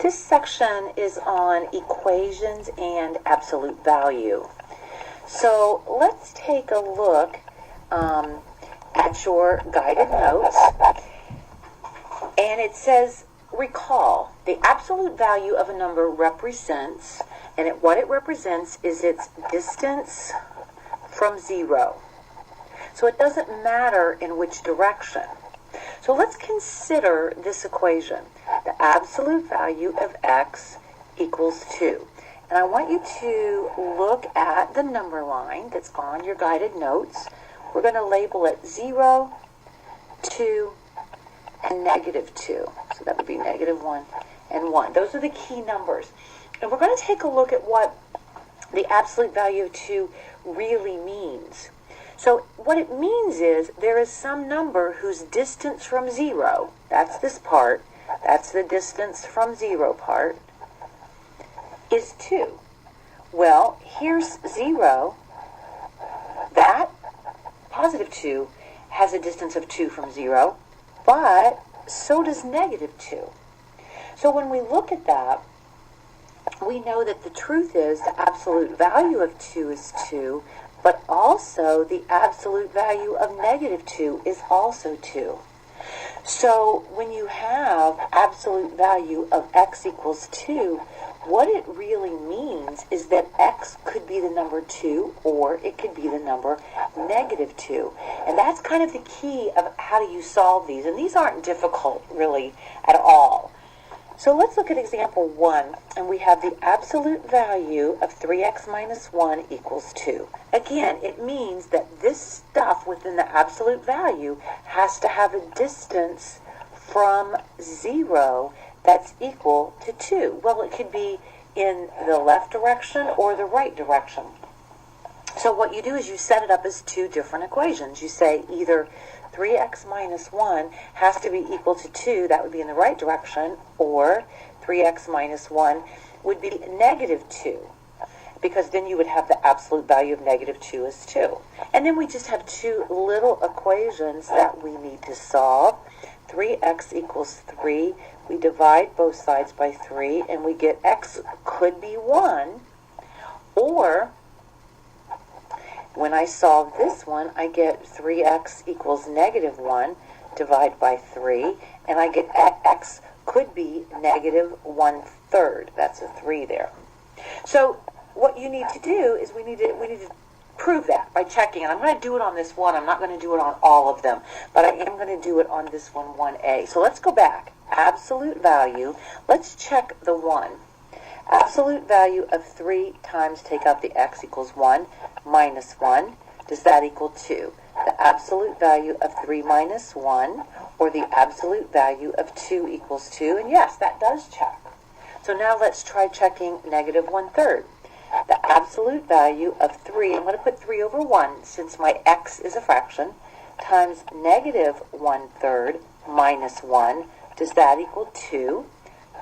This section is on equations and absolute value. So let's take a look at your guided notes. And it says, recall, the absolute value of a number represents, and what it represents is its distance from zero. So it doesn't matter in which direction. So let's consider this equation. The absolute value of x equals 2. And I want you to look at the number line that's on your guided notes. We're going to label it 0, 2, and negative 2. So that would be negative 1 and 1. Those are the key numbers. And we're going to take a look at what the absolute value of 2 really means. So what it means is there is some number whose distance from 0, that's this part, that's the distance from 0 part, is 2. Well, here's 0. That positive 2 has a distance of 2 from 0, but so does negative 2. So when we look at that, we know that the truth is the absolute value of 2 is 2, but also the absolute value of negative 2 is also 2. So when you have absolute value of x equals 2, what it really means is that x could be the number 2 or it could be the number negative 2. And that's kind of the key of how do you solve these. And these aren't difficult really at all. So let's look at example 1, and we have the absolute value of 3x minus 1 equals 2. Again, it means that this stuff within the absolute value has to have a distance from 0 that's equal to 2. Well, it could be in the left direction or the right direction. So what you do is you set it up as two different equations. You say either 3x minus 1 has to be equal to 2, that would be in the right direction, or 3x minus 1 would be negative 2, because then you would have the absolute value of negative 2 is 2. And then we just have two little equations that we need to solve. 3x equals 3. We divide both sides by 3, and we get x could be 1, or when I solve this one, I get 3x equals negative 1, divide by 3, and I get x could be negative 1/3. That's a 3 there. So what you need to do is we need to prove that by checking. And I'm going to do it on this one. I'm not going to do it on all of them, but I am going to do it on this one, 1a. So let's go back. Absolute value. Let's check the 1. Absolute value of 3 times take out the x equals 1 minus 1. Does that equal 2? The absolute value of 3 minus 1, or the absolute value of 2 equals 2. And yes, that does check. So now let's try checking negative 1/3. The absolute value of 3, I'm going to put 3 over 1 since my x is a fraction, times negative 1/3 minus 1. Does that equal 2?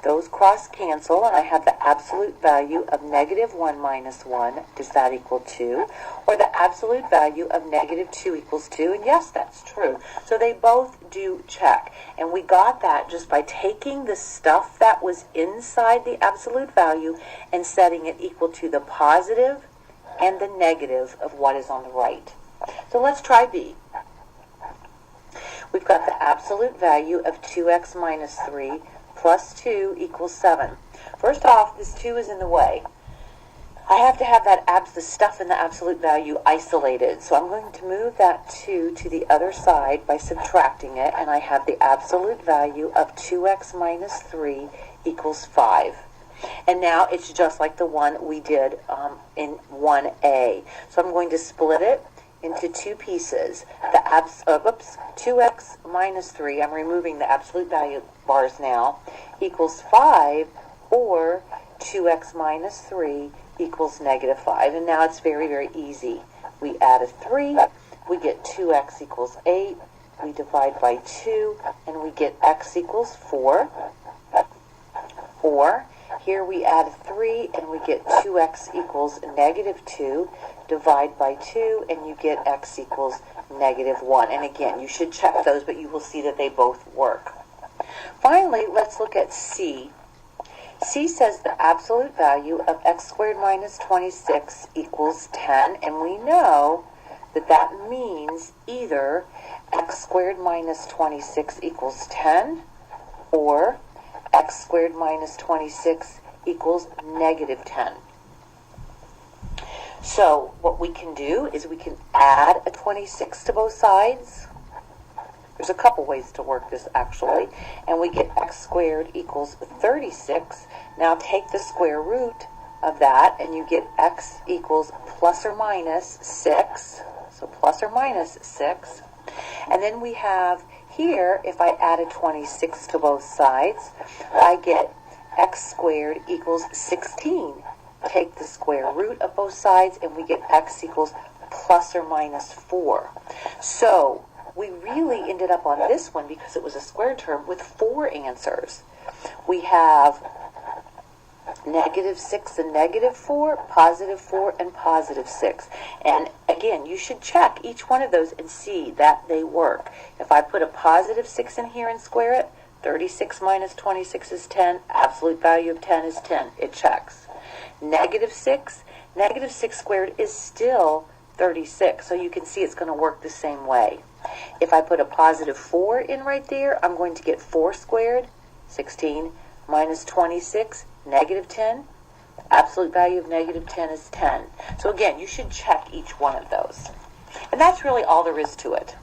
Those cross cancel, and I have the absolute value of negative 1 minus 1. Does that equal 2? Or the absolute value of negative 2 equals 2. And yes, that's true. So they both do check. And we got that just by taking the stuff that was inside the absolute value and setting it equal to the positive and the negative of what is on the right. So let's try B. We've got the absolute value of 2x minus 3 plus 2 equals 7. First off, this 2 is in the way. I have to have the stuff in the absolute value isolated. So I'm going to move that 2 to the other side by subtracting it, and I have the absolute value of 2x minus 3 equals 5. And now it's just like the one we did in 1a. So I'm going to split it into two pieces. 2x minus 3, I'm removing the absolute value bars now, equals 5, or 2x minus 3 equals negative 5. And now it's very, very easy. We add a 3, we get 2x equals 8, we divide by 2, and we get x equals 4. Or, here we add 3, and we get 2x equals negative 2. Divide by 2, and you get x equals negative 1. And again, you should check those, but you will see that they both work. Finally, let's look at C. C says the absolute value of x squared minus 26 equals 10, and we know that that means either x squared minus 26 equals 10 or x squared minus 26 equals negative 10. So what we can do is we can add a 26 to both sides. There's a couple ways to work this actually, and we get x squared equals 36. Now take the square root of that and you get x equals plus or minus 6. So plus or minus 6. And then we have here, if I add a 26 to both sides, I get x squared equals 16. Take the square root of both sides and we get x equals plus or minus 4. So we really ended up on this one, because it was a square term, with 4 answers. We have negative 6 and negative 4, positive 4 and positive 6. And again, you should check each one of those and see that they work. If I put a positive 6 in here and square it, 36 minus 26 is 10. Absolute value of 10 is 10. It checks. Negative 6 squared is still 36. So you can see it's going to work the same way. If I put a positive 4 in right there, I'm going to get 4 squared, 16, minus 26, negative 10. Absolute value of negative 10 is 10. So again, you should check each one of those. And that's really all there is to it.